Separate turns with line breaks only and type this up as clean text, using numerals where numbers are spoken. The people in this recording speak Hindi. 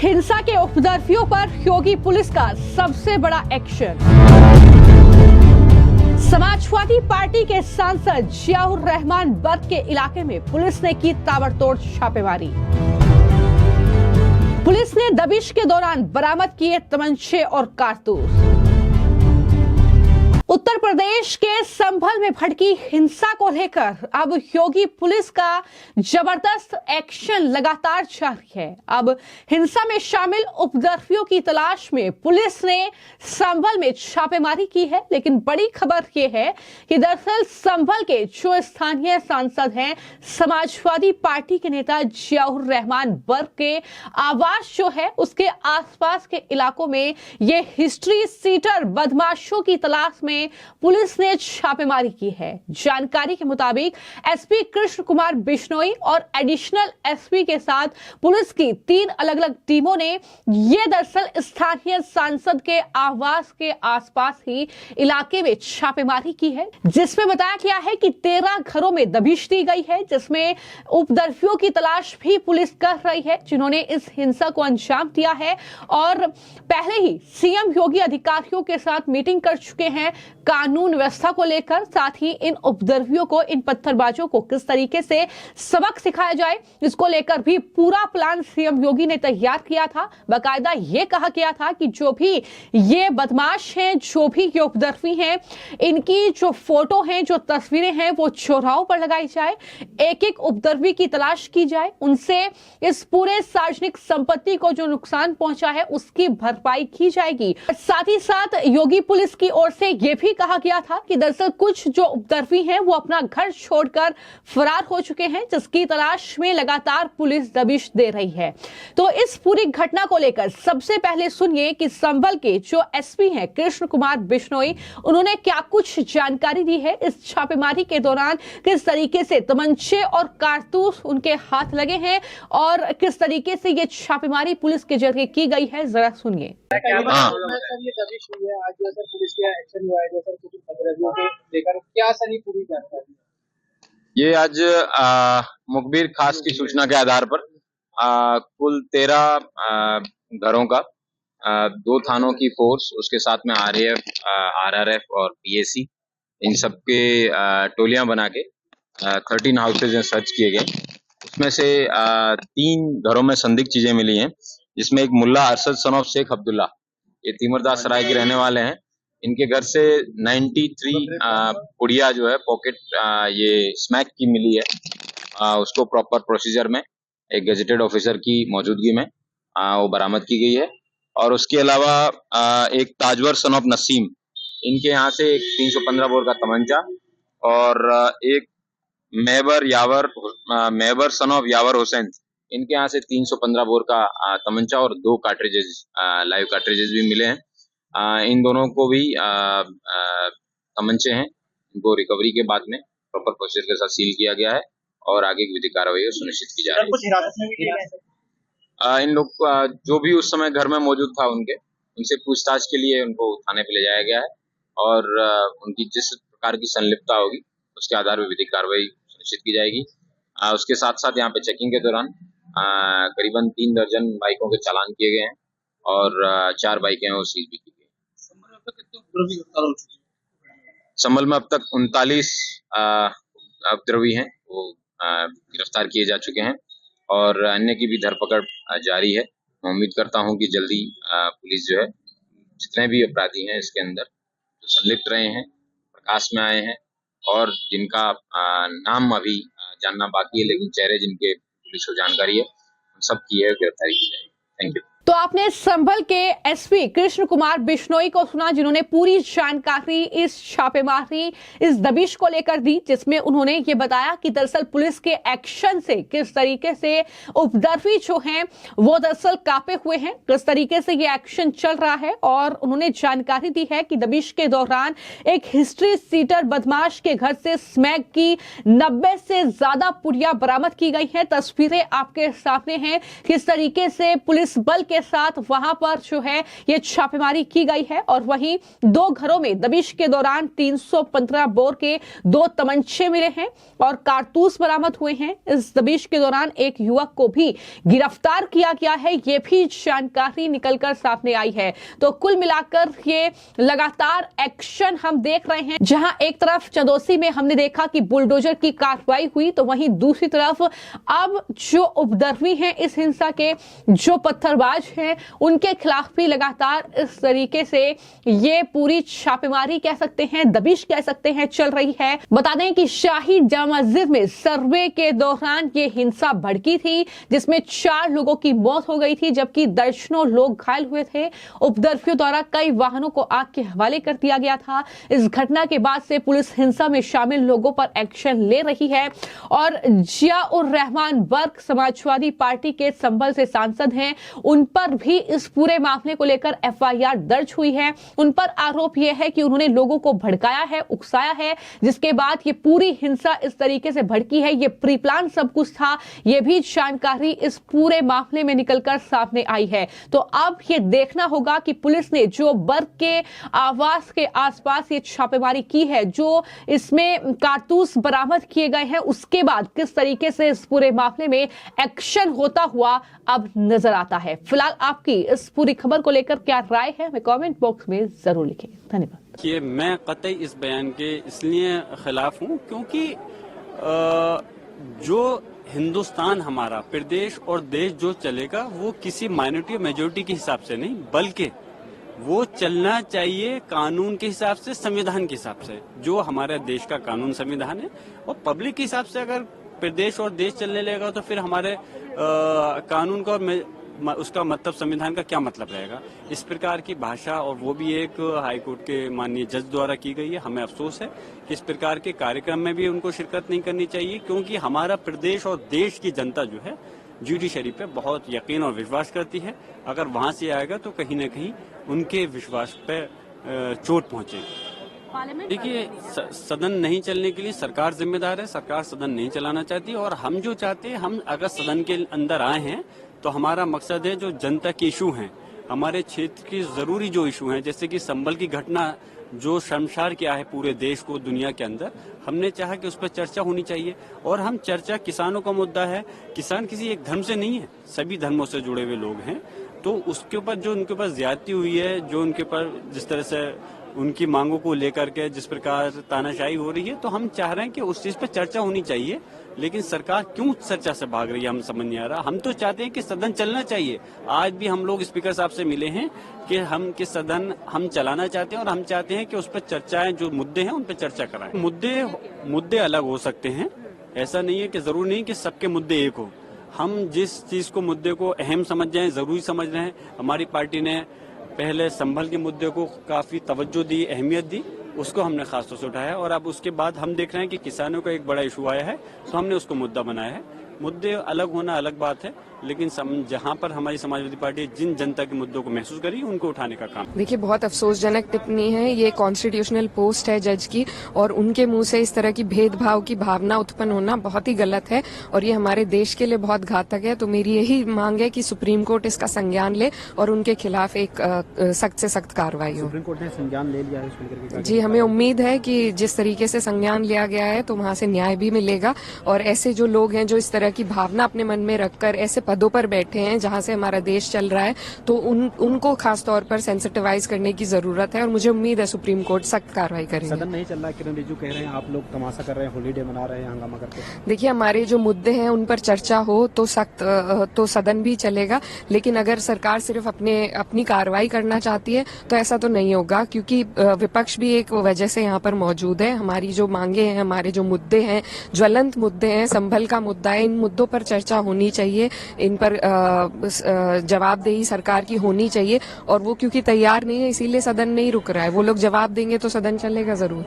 हिंसा के उपद्रवियों पर योगी पुलिस का सबसे बड़ा एक्शन। समाजवादी पार्टी के सांसद जियाउर रहमान बर्ग के इलाके में पुलिस ने की ताबड़तोड़ छापेमारी। पुलिस ने दबिश के दौरान बरामद किए तमंचे और कारतूस। उत्तर प्रदेश के संभल में भड़की हिंसा को लेकर अब योगी पुलिस का जबरदस्त एक्शन लगातार जारी है। अब हिंसा में शामिल उपद्रवियों की तलाश में पुलिस ने संभल में छापेमारी की है। लेकिन बड़ी खबर यह है कि दरअसल संभल के जो स्थानीय सांसद हैं, समाजवादी पार्टी के नेता जियाउर रहमान बर्ग के आवास जो है उसके आसपास के इलाकों में ये हिस्ट्री सीटर बदमाशों की तलाश में पुलिस ने छापेमारी की है। जानकारी के मुताबिक एसपी कृष्ण कुमार बिश्नोई और एडिशनल एसपी के साथ पुलिस की 3 अलग अलग टीमों ने ये दरअसल स्थानीय सांसद के आवास के आसपास ही इलाके में छापेमारी की है, जिसमें बताया गया है कि 13 घरों में दबिश दी गई है, जिसमें उपद्रवियों की तलाश भी पुलिस कर रही है जिन्होंने इस हिंसा को अंजाम दिया है। और पहले ही सीएम योगी अधिकारियों के साथ मीटिंग कर चुके हैं कानून व्यवस्था को लेकर, साथ ही इन उपद्रवियों को, इन पत्थरबाजों को किस तरीके से सबक सिखाया जाए, इसको लेकर भी पूरा प्लान सीएम योगी ने तैयार किया था। बाकायदा ये कहा गया था कि जो भी ये बदमाश हैं, जो भी ये उपद्रवी हैं, इनकी जो फोटो हैं, जो तस्वीरें हैं, वो चौराहों पर लगाई जाए, एक एक उपद्रवी की तलाश की जाए, उनसे इस पूरे सार्वजनिक संपत्ति को जो नुकसान पहुंचा है उसकी भरपाई की जाएगी। साथ ही साथ योगी पुलिस की ओर से यह भी कहा गया था कि दरअसल कुछ जो उपद्रवी हैं वो अपना घर छोड़कर फरार हो चुके हैं, जिसकी तलाश में लगातार पुलिस दबिश दे रही है। तो इस पूरी घटना को लेकर सबसे पहले सुनिए कि संभल के जो एसपी हैं कृष्ण कुमार बिश्नोई, उन्होंने क्या कुछ जानकारी दी है इस छापेमारी के दौरान, किस तरीके से तमंचे और कारतूस उनके हाथ लगे हैं और किस तरीके से ये छापेमारी पुलिस के जरिए की गई है, जरा सुनिए।
ये आज मुखबिर खास की सूचना के आधार पर कुल 13 घरों का 2 थानों की फोर्स, उसके साथ में आरएएफ, आरआरएफ और पीएसी, इन सबके टोलियां बना के 13 हाउसेज में सर्च किए गए। उसमें से 3 घरों में संदिग्ध चीजें मिली हैं, जिसमें एक मुल्ला अरशद सन ऑफ शेख अब्दुल्ला, ये तिमरदास सराय के रहने वाले हैं। इनके घर से 93 पुड़िया जो है पॉकेट ये स्मैक की मिली है। उसको प्रॉपर प्रोसीजर में एक गेजेटेड ऑफिसर की मौजूदगी में वो बरामद की गई है। और उसके अलावा एक ताजवर सन ऑफ नसीम, इनके यहाँ से एक 315 बोर का तमंचा और एक मेबर सन ऑफ यावर हुसैन, इनके यहाँ से 315 बोर का तमंचा और 2 कार्ट्रिजेस, लाइव कार्ट्रिजेस भी मिले हैं। इन दोनों को भी तमंचे हैं, इनको रिकवरी के बाद में प्रॉपर प्रोसीजर के साथ सील किया गया है और आगे की विधिक कार्रवाई सुनिश्चित की जा रही है। इन लोग जो भी उस समय घर में मौजूद था उनसे पूछताछ के लिए उनको थाने पे ले जाया गया है और उनकी जिस प्रकार की संलिप्तता होगी उसके आधार पर विधिक कार्रवाई सुनिश्चित की जाएगी। उसके साथ साथ यहाँ पे चेकिंग के दौरान करीबन 3 दर्जन बाइकों के चालान किए गए हैं और 4 बाइकें हैं वो सीज भी की गई। संभल में अब तक 39 उपद्रवी हैं, वो गिरफ्तार किए जा चुके हैं और अन्य की भी धरपकड़ जारी है। मैं उम्मीद करता हूं कि जल्दी पुलिस जो है जितने भी अपराधी हैं इसके अंदर जो संलिप्त रहे हैं प्रकाश में आए हैं और जिनका नाम अभी जानना बाकी है, लेकिन चेहरे जिनके पुलिस को जानकारी है, उन सब की है गिरफ्तारी की जाएगी। Thank you.
तो आपने संभल के एसपी कृष्ण कुमार बिश्नोई को सुना, जिन्होंने पूरी जानकारी इस छापेमारी, इस दबिश को लेकर दी, जिसमें उन्होंने ये बताया कि दरअसल पुलिस के एक्शन से किस तरीके से उपद्रवी जो हैं वो दरअसल कांपे हुए हैं, किस तरीके से ये एक्शन चल रहा है। और उन्होंने जानकारी दी है कि दबिश के दौरान एक हिस्ट्री सीटर बदमाश के घर से स्मैक की 90 से ज्यादा पुड़िया बरामद की गई है। तस्वीरें आपके सामने हैं, किस तरीके से पुलिस बल के के साथ वहां पर जो है ये छापेमारी की गई है और वहीं 2 घरों में दबिश के दौरान 315 बोर के 2 तमंचे मिले हैं और कारतूस बरामद हुए हैं। इस दबिश के दौरान एक युवक को भी गिरफ्तार किया गया है, ये भी जानकारी निकलकर सामने आई है। तो कुल मिलाकर ये लगातार एक्शन हम देख रहे हैं, जहां एक तरफ चंदौसी में हमने देखा कि बुलडोजर की कार्रवाई हुई, तो वहीं दूसरी तरफ अब जो उपद्रवी हैं इस हिंसा के, जो पत्थरबाज हैं, उनके खिलाफ भी लगातार इस तरीके से ये पूरी छापेमारी कह सकते हैं, दबिश कह सकते हैं, चल रही है। बता दें कि शाही जामा मस्जिद में सर्वे के दौरान ये हिंसा भड़की थी, जिसमें 4 लोगों की मौत हो गई थी, जबकि दर्जनों लोग घायल हुए थे। उपद्रवियों द्वारा कई वाहनों को आग के हवाले कर दिया गया था। इस घटना के बाद से पुलिस हिंसा में शामिल लोगों पर एक्शन ले रही है और जियाउर रहमान वर्क समाजवादी पार्टी के संभल से सांसद हैं, उन पर भी इस पूरे मामले को लेकर FIR दर्ज हुई है। उन पर आरोप यह है कि उन्होंने लोगों को भड़काया है, उकसाया है, जिसके बाद ये पूरी हिंसा इस तरीके से भड़की है। ये प्री प्लान सब कुछ था, ये भी जानकारी इस पूरे मामले में निकलकर सामने आई है। तो अब ये देखना होगा कि पुलिस ने जो वर्क के आवास के आसपास ये छापेमारी की है, जो इसमें कारतूस बरामद किए गए हैं, उसके बाद किस तरीके से इस पूरे मामले में एक्शन होता हुआ अब नजर आता है। फिलहाल आपकी इस पूरी खबर को लेकर क्या राय है, हमें कमेंट बॉक्स में जरूर लिखें। धन्यवाद।
कि मैं कतई इस बयान के इसलिए खिलाफ हूं क्योंकि जो हिंदुस्तान हमारा प्रदेश और देश जो चलेगा वो किसी माइनॉरिटी और मेजोरिटी के हिसाब से नहीं, बल्कि वो चलना चाहिए कानून के हिसाब से, संविधान के हिसाब से। जो हमारे देश का कानून संविधान है और पब्लिक के हिसाब से अगर प्रदेश और देश चलने लगेगा तो फिर हमारे कानून का और उसका मतलब संविधान का क्या मतलब रहेगा। इस प्रकार की भाषा, और वो भी एक हाईकोर्ट के माननीय जज द्वारा की गई है। हमें अफसोस है कि इस प्रकार के कार्यक्रम में भी उनको शिरकत नहीं करनी चाहिए, क्योंकि हमारा प्रदेश और देश की जनता जो है जुडिशरी पे बहुत यकीन और विश्वास करती है। अगर वहां से आएगा तो कहीं न कहीं उनके विश्वास पे चोट पहुंचेगी। देखिए, सदन नहीं चलने के लिए सरकार जिम्मेदार है। सरकार सदन नहीं चलाना चाहती और हम जो चाहते हैं, हम अगर सदन के अंदर आए हैं तो हमारा मकसद है जो जनता के इशू हैं, हमारे क्षेत्र की जरूरी जो इशू हैं, जैसे कि संभल की घटना जो शर्मसार किया है पूरे देश को, दुनिया के अंदर, हमने चाहा कि उस पर चर्चा होनी चाहिए। और हम चर्चा, किसानों का मुद्दा है, किसान किसी एक धर्म से नहीं है, सभी धर्मों से जुड़े हुए लोग हैं। तो उसके ऊपर जो उनके ऊपर ज्यादती हुई है, जो उनके ऊपर जिस तरह से उनकी मांगों को लेकर के जिस प्रकार तानाशाही हो रही है, तो हम चाह रहे हैं कि उस चीज पर चर्चा होनी चाहिए। लेकिन सरकार क्यों चर्चा से भाग रही है, हम समझ नहीं आ रहा। हम तो चाहते हैं कि सदन चलना चाहिए। आज भी हम लोग स्पीकर साहब से मिले हैं कि सदन हम चलाना चाहते हैं और हम चाहते हैं कि उस पर चर्चाएं, जो मुद्दे हैं उन पर चर्चा कराएं। मुद्दे अलग हो सकते हैं, ऐसा नहीं है कि जरूरी नहीं कि सबके मुद्दे एक हो। हम जिस चीज को, मुद्दे को अहम समझ जाए, जरूरी समझ रहे हैं। हमारी पार्टी ने पहले संभल के मुद्दे को काफी तवज्जो दी, अहमियत दी, उसको हमने खास तौर से उठाया। और अब उसके बाद हम देख रहे हैं कि किसानों का एक बड़ा इशू आया है, तो हमने उसको मुद्दा बनाया है। मुद्दे अलग होना अलग बात है, लेकिन जहां पर हमारी समाजवादी पार्टी जिन जनता के मुद्दों को महसूस करी, उनको उठाने का काम।
देखिए, बहुत अफसोसजनक टिप्पणी है। ये कॉन्स्टिट्यूशनल पोस्ट है जज की, और उनके मुंह से इस तरह की भेदभाव की भावना उत्पन्न होना बहुत ही गलत है और ये हमारे देश के लिए बहुत घातक है। तो मेरी यही मांग है कि सुप्रीम कोर्ट इसका संज्ञान ले और उनके खिलाफ एक सख्त से सख्त कार्रवाई हो।
सुप्रीम कोर्ट ने संज्ञान ले लिया है
जी, हमें उम्मीद है कि जिस तरीके से संज्ञान लिया गया है तो वहां से न्याय भी मिलेगा। और ऐसे जो लोग हैं जो इस तरह की भावना अपने मन में रखकर ऐसे पदों पर बैठे हैं जहां से हमारा देश चल रहा है, तो उनको खास तौर पर सेंसिटिवाइज करने की जरूरत है और मुझे उम्मीद है सुप्रीम कोर्ट सख्त कार्रवाई करेगी।
सदन नहीं चल रहा, किरण रिजिजू कह रहे हैं आप लोग तमाशा कर रहे हैं, हॉलीडे मना रहे हैं, हंगामा करके।
देखिए, हमारे जो मुद्दे हैं उन पर चर्चा हो तो तो सदन भी चलेगा, लेकिन अगर सरकार सिर्फ अपनी कार्रवाई करना चाहती है तो ऐसा तो नहीं होगा, क्योंकि विपक्ष भी एक वजह से यहाँ पर मौजूद है। हमारी जो मांगे हैं, हमारे जो मुद्दे हैं, ज्वलंत मुद्दे हैं, संभल का मुद्दा है, इन मुद्दों पर चर्चा होनी चाहिए, इन पर जवाबदेही सरकार की होनी चाहिए। और वो क्योंकि तैयार नहीं है, इसीलिए सदन नहीं रुक रहा है। वो लोग जवाब देंगे तो सदन चलेगा जरूर।